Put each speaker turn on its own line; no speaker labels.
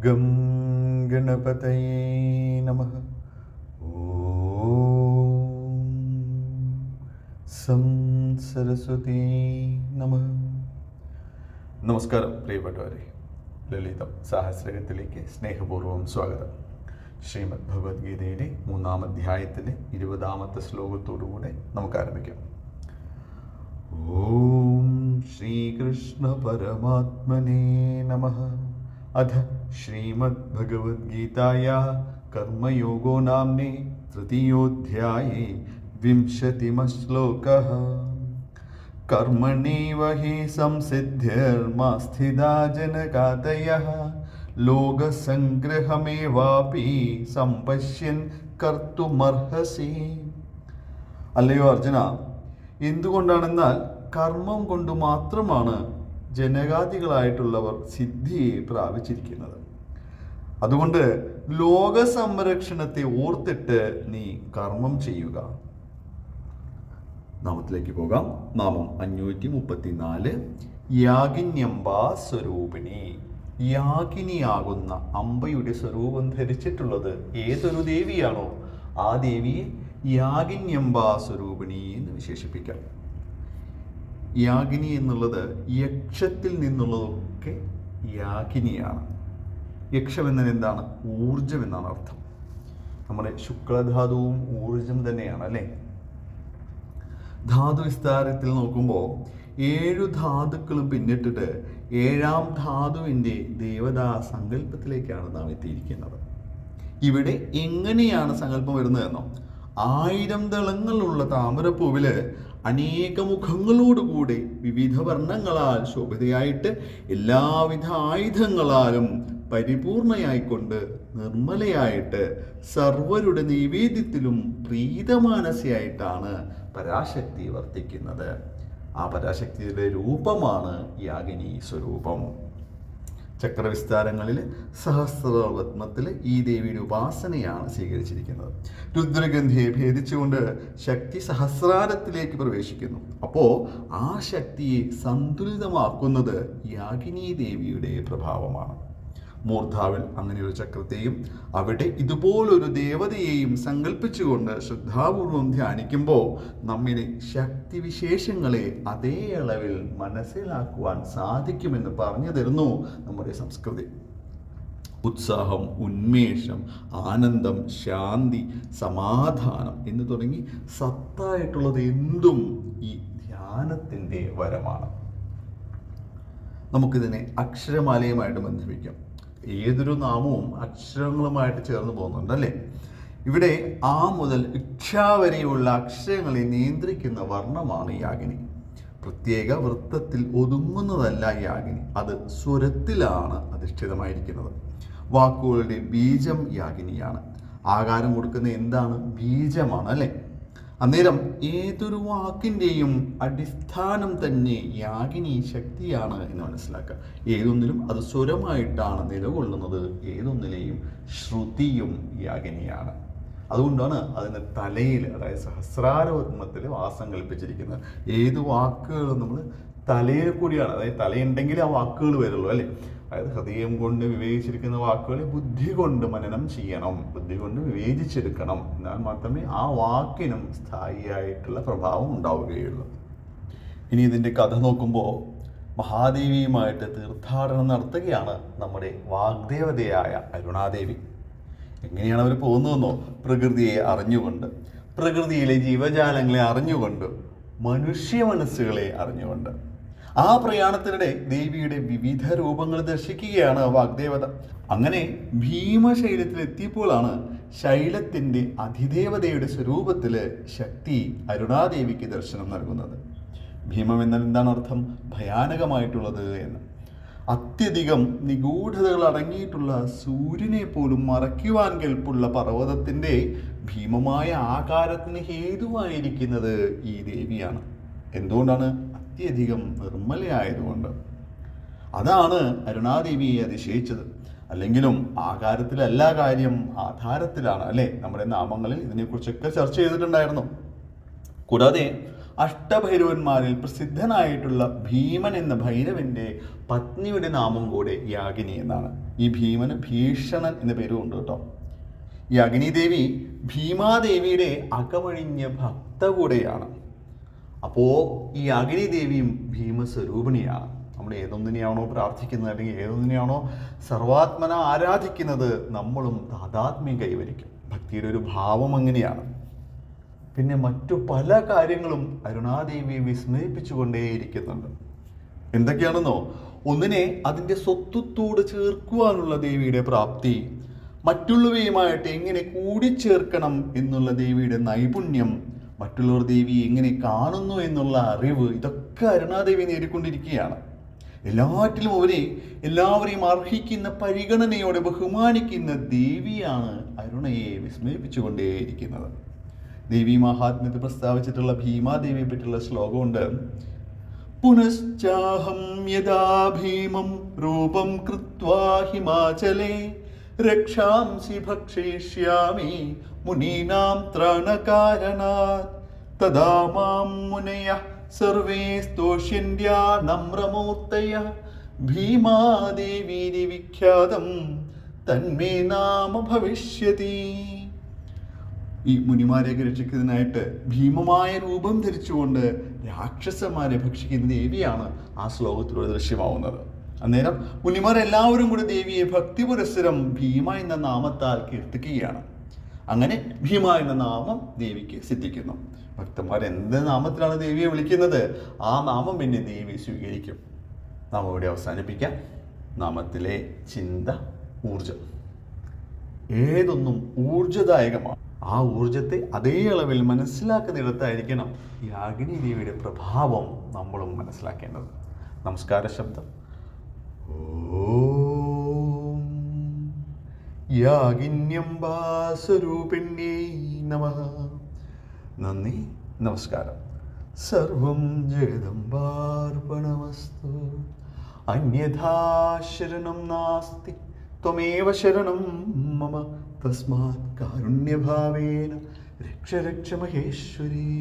Gum ഗണപതയേ നമഃ. ഓം some Saraswati നമഃ. നമസ്കാരം പ്രിയപ്പെട്ടവരെ, ലളിതം സഹസ്രകത്തിലേക്ക് സ്നേഹപൂർവ്വം സ്വാഗതം. ശ്രീമദ് ഭഗവത്ഗീതയുടെ 3-ാം അധ്യായത്തിലെ 20-ാമത്തെ ശ്ലോകത്തോടുകൂടെ നമുക്ക് ആരംഭിക്കാം. ഓം ശ്രീകൃഷ്ണ പരമാത്മനേ നമഃ. അഥ ശ്രീമദ് ഭഗവത്ഗീതായാ കർമ്മയോഗോ നാമ്നേ തൃതീയോധ്യായേ 20-മഃ ശ്ലോകഃ. കർമ്മണൈവ ഹി സംസിദ്ധിർമാ സ്ഥിതാ ജനകാദയഃ ലോകസംഗ്രഹമേവാപി സംപശ്യൻ കർത്തുമർഹസി. അല്ലയോ അർജുന, എന്തുകൊണ്ടാണെന്നാൽ കർമ്മം കൊണ്ട് മാത്രമാണ് ജനകാദികളായിട്ടുള്ളവർ സിദ്ധിയെ പ്രാപിച്ചിരിക്കുന്നത്. അതുകൊണ്ട് ലോക സംരക്ഷണത്തെ ഓർത്തിട്ട് നീ കർമ്മം ചെയ്യുക. നാമത്തിലേക്ക് പോകാം. നാമം 534. യാഗിന്യംബാ സ്വരൂപിണി. യാഗിനിയാകുന്ന അംബയുടെ സ്വരൂപം ധരിച്ചിട്ടുള്ളത് ഏതൊരു ദേവിയാണോ ആ ദേവിയെ യാഗിന്യംബാ സ്വരൂപിണി എന്ന് വിശേഷിപ്പിക്കാം. യാഗിനി എന്നുള്ളത് യക്ഷത്തിൽ നിന്നുള്ളതൊക്കെ യാഗിനിയാണ്. യക്ഷം എന്നത് എന്താണ്? ഊർജം എന്നാണ് അർത്ഥം. നമ്മുടെ ശുക്ലധാതുവും ഊർജം തന്നെയാണ് അല്ലേ? ധാതു വിസ്താരത്തിൽ നോക്കുമ്പോൾ 7 ധാതുക്കളും പിന്നിട്ടിട്ട് 7-ാം ധാതുവിൻ്റെ ദേവതാ സങ്കല്പത്തിലേക്കാണ് നാം എത്തിയിരിക്കുന്നത്. ഇവിടെ എങ്ങനെയാണ് സങ്കല്പം വരുന്നതെന്നോ, 1000 ദളങ്ങളുള്ള താമരപ്പൂവില് അനേക മുഖങ്ങളോടുകൂടി വിവിധ വർണ്ണങ്ങളാൽ ശോഭിതയായിട്ട് എല്ലാവിധ ആയുധങ്ങളാലും പരിപൂർണയായിക്കൊണ്ട് നിർമ്മലയായിട്ട് സർവരുടെ നൈവേദ്യത്തിലും പ്രീതമാനസയായിട്ടാണ് പരാശക്തി വർത്തിക്കുന്നത്. ആ പരാശക്തിയുടെ രൂപമാണ് യാഗിനി സ്വരൂപം. ചക്രവിസ്താരങ്ങളിൽ സഹസ്രപത്മത്തിൽ ഈ ദേവിയുടെ ഉപാസനയാണ് സ്വീകരിച്ചിരിക്കുന്നത്. രുദ്രഗന്ധിയെ ഭേദിച്ചുകൊണ്ട് ശക്തി സഹസ്രാരത്തിലേക്ക് പ്രവേശിക്കുന്നു. അപ്പോൾ ആ ശക്തിയെ സന്തുലിതമാക്കുന്നത് യാഗിനി ദേവിയുടെ പ്രഭാവമാണ്. മൂർധാവിൽ അങ്ങനെ ഒരു ചക്രത്തെയും അവിടെ ഇതുപോലൊരു ദേവതയെയും സങ്കല്പിച്ചുകൊണ്ട് ശ്രദ്ധാപൂർവം ധ്യാനിക്കുമ്പോൾ നമ്മിലെ ശക്തിവിശേഷങ്ങളെ അതേ അളവിൽ മനസ്സിലാക്കുവാൻ സാധിക്കുമെന്ന് പറഞ്ഞു തരുന്നു നമ്മുടെ സംസ്കൃതി. ഉത്സാഹം, ഉന്മേഷം, ആനന്ദം, ശാന്തി, സമാധാനം എന്ന് തുടങ്ങി സത്തായിട്ടുള്ളത് എന്തും ഈ ധ്യാനത്തിൻ്റെ വരമാണ്. നമുക്കിതിനെ അക്ഷരമാലയുമായിട്ട് ബന്ധിപ്പിക്കാം. ഏതൊരു നാമവും അക്ഷരങ്ങളുമായിട്ട് ചേർന്ന് പോകുന്നുണ്ട് അല്ലേ? ഇവിടെ ആ മുതൽ ഇക്ഷ വരെയുള്ള അക്ഷരങ്ങളെ നിയന്ത്രിക്കുന്ന വർണ്ണമാണ് യാഗിനി. പ്രത്യേക വൃത്തത്തിൽ ഒതുങ്ങുന്നതല്ല യാഗിനി, അത് സ്വരത്തിലാണ് അധിഷ്ഠിതമായിരിക്കുന്നത്. വാക്കുകളുടെ ബീജം യാഗിനിയാണ്. ആകാരം കൊടുക്കുന്ന എന്താണ്? ബീജമാണ് അല്ലേ? അന്നേരം ഏതൊരു വാക്കിൻ്റെയും അടിസ്ഥാനം തന്നെ യാഗിനി ശക്തിയാണ് എന്ന് മനസ്സിലാക്കുക. ഏതൊന്നിലും അത് സ്വരമായിട്ടാണ് നിലകൊള്ളുന്നത്, ഏതൊന്നിലെയും ശ്രുതിയും യാഗിനിയാണ്. അതുകൊണ്ടാണ് അതിന് തലയിൽ, അതായത് സഹസ്രാരപത്മത്തിൽ വാസം കൽപ്പിച്ചിരിക്കുന്നത്. ഏത് വാക്കുകളും നമ്മൾ തലയിൽ കൂടിയാണ്, അതായത് തലയുണ്ടെങ്കിൽ ആ വാക്കുകൾ വരുള്ളൂ അല്ലേ? അതായത് ഹൃദയം കൊണ്ട് വിവേചിച്ചിരിക്കുന്ന വാക്കുകളെ ബുദ്ധി കൊണ്ട് മനനം ചെയ്യണം, ബുദ്ധി കൊണ്ട് വിവേചിച്ചെടുക്കണം. എന്നാൽ മാത്രമേ ആ വാക്കിനും സ്ഥായിയായിട്ടുള്ള പ്രഭാവം ഉണ്ടാവുകയുള്ളൂ. ഇനി ഇതിൻ്റെ കഥ നോക്കുമ്പോൾ മഹാദേവിയുമായിട്ട് തീർത്ഥാടനം നടത്തുകയാണ് നമ്മുടെ വാഗ്ദേവതയായ അരുണാദേവി. എങ്ങനെയാണ് അവർ പോകുന്നതെന്നോ, പ്രകൃതിയെ അറിഞ്ഞുകൊണ്ട്, പ്രകൃതിയിലെ ജീവജാലങ്ങളെ അറിഞ്ഞുകൊണ്ട്, മനുഷ്യ മനസ്സുകളെ അറിഞ്ഞുകൊണ്ട്. ആ പ്രയാണത്തിനിടെ ദേവിയുടെ വിവിധ രൂപങ്ങൾ ദർശിക്കുകയാണ് വാഗ്ദേവത. അങ്ങനെ ഭീമശൈലത്തിൽ എത്തിയപ്പോഴാണ് ശൈലത്തിൻ്റെ അതിദേവതയുടെ സ്വരൂപത്തിൽ ശക്തി അരുണാദേവിക്ക് ദർശനം നൽകുന്നത്. ഭീമം എന്നാൽ എന്താണ് അർത്ഥം? ഭയാനകമായിട്ടുള്ളത് എന്ന്. അത്യധികം നിഗൂഢതകൾ അടങ്ങിയിട്ടുള്ള സൂര്യനെ പോലും മറയ്ക്കുവാൻ കെൽപ്പുള്ള പർവ്വതത്തിൻ്റെ ഭീമമായ ആകാരത്തിന് ഹേതുവായിരിക്കുന്നത് ഈ ദേവിയാണ്. എന്തുകൊണ്ടാണ്? അത്യധികം നിർമ്മലയായതുകൊണ്ട്. അതാണ് അരുണാദേവിയെ അതിശയിച്ചത്. അല്ലെങ്കിലും ആകാരത്തിലല്ല കാര്യം, ആധാരത്തിലാണ് അല്ലേ? നമ്മുടെ നാമങ്ങളിൽ ഇതിനെക്കുറിച്ചൊക്കെ ചർച്ച ചെയ്തിട്ടുണ്ടായിരുന്നു. കൂടാതെ അഷ്ടഭൈരവന്മാരിൽ പ്രസിദ്ധനായിട്ടുള്ള ഭീമൻ എന്ന ഭൈരവന്റെ പത്നിയുടെ നാമം കൂടെ യാഗിനി എന്നാണ്. ഈ ഭീമന് ഭീഷണൻ എന്ന പേരും ഉണ്ട് കേട്ടോ. ഈ അഗ്നിദേവി ഭീമാദേവിയുടെ അകമഴിഞ്ഞ ഭക്ത കൂടെയാണ്. അപ്പോൾ ഈ അഗ്നിദേവിയും ഭീമസ്വരൂപിണിയാണ്. നമ്മൾ ഏതൊന്നിനെയാണോ പ്രാർത്ഥിക്കുന്നത്, അല്ലെങ്കിൽ ഏതൊന്നിനെയാണോ സർവാത്മന ആരാധിക്കുന്നത്, നമ്മളും താതാത്മ്യം കൈവരിക്കും. ഭക്തിയുടെ ഒരു ഭാവം അങ്ങനെയാണ്. പിന്നെ മറ്റു പല കാര്യങ്ങളും അരുണാദേവിയെ വിസ്മയിപ്പിച്ചുകൊണ്ടേയിരിക്കുന്നുണ്ട്. എന്തൊക്കെയാണെന്നോ, ഒന്നിനെ അതിൻ്റെ സ്വത്വത്തോട് ചേർക്കുവാനുള്ള ദേവിയുടെ പ്രാപ്തി, മറ്റുള്ളവയുമായിട്ട് എങ്ങനെ കൂടിച്ചേർക്കണം എന്നുള്ള ദേവിയുടെ നൈപുണ്യം, മറ്റുള്ളവർ ദേവിയെ എങ്ങനെ കാണുന്നു എന്നുള്ള അറിവ്, ഇതൊക്കെ അരുണാദേവി നേടിക്കൊണ്ടിരിക്കുകയാണ്. എല്ലാറ്റിലും അവരെ എല്ലാവരെയും അർഹിക്കുന്ന പരിഗണനയോടെ ബഹുമാനിക്കുന്ന ദേവിയാണ് അരുണയെ വിസ്മയിപ്പിച്ചുകൊണ്ടേയിരിക്കുന്നത്. ദേവി മഹാത്മ്യത്തെ പ്രസ്താവിച്ചിട്ടുള്ള ഭീമാദേവിയെ പറ്റിയുള്ള ശ്ലോകമുണ്ട്. പുനശ്ചാഹം യഥാ ഭീമം രൂപം കൃത്വാ ഹിമാചലേ രക്ഷാംസി ഭക്ഷിഷ്യാമി മുനീനാം ത്രാണകാരണാത് തദാ മാം മുനയഃ സർവേ സ്തോഷ്യന്ത്യാ നമ്രമൂർത്തയഃ ഭീമാദേവീതി വിഖ്യാതം തന്മേ നാമ ഭവിഷ്യതി. ഈ മുനിമാരെയൊക്കെ രക്ഷിക്കുന്നതിനായിട്ട് ഭീമമായ രൂപം ധരിച്ചുകൊണ്ട് രാക്ഷസന്മാരെ ഭക്ഷിക്കുന്ന ദേവിയാണ് ആ ശ്ലോകത്തിലൂടെ ദൃശ്യമാവുന്നത്. അന്നേരം മുനിമാർ എല്ലാവരും കൂടി ദേവിയെ ഭക്തി പുരസ്സരം ഭീമ എന്ന നാമത്താൽ കീർത്തിക്കുകയാണ്. അങ്ങനെ ഭീമ എന്ന നാമം ദേവിക്ക് സിദ്ധിക്കുന്നു. ഭക്തന്മാർ എന്ത് നാമത്തിലാണ് ദേവിയെ വിളിക്കുന്നത്, ആ നാമം പിന്നെ ദേവി സ്വീകരിക്കും. നാം ഇവിടെ അവസാനിപ്പിക്കാം. നാമത്തിലെ ചിന്ത ഊർജം. ഏതൊന്നും ഊർജദായകമാണ്. ആ ഊർജത്തെ അതേ അളവിൽ മനസ്സിലാക്കുന്നിടത്തായിരിക്കണം ഈ അഗ്നി ദേവിയുടെ പ്രഭാവം നമ്മളും മനസ്സിലാക്കേണ്ടത്. നമസ്കാര ശബ്ദം. ഓം യാഗിന്യംബാ സ്വരൂപിണ്യൈ നമഃ. നന്ദി, നമസ്കാരം. സർവം ജഗദംബാർപ്പണമസ്തു. അന്യഥാ ശരണം നാസ്തി ത്വമേവ ശരണം മമ. തസ്മാത് കാരുണ്യഭാവേന രക്ഷ രക്ഷ മഹേശ്വരി.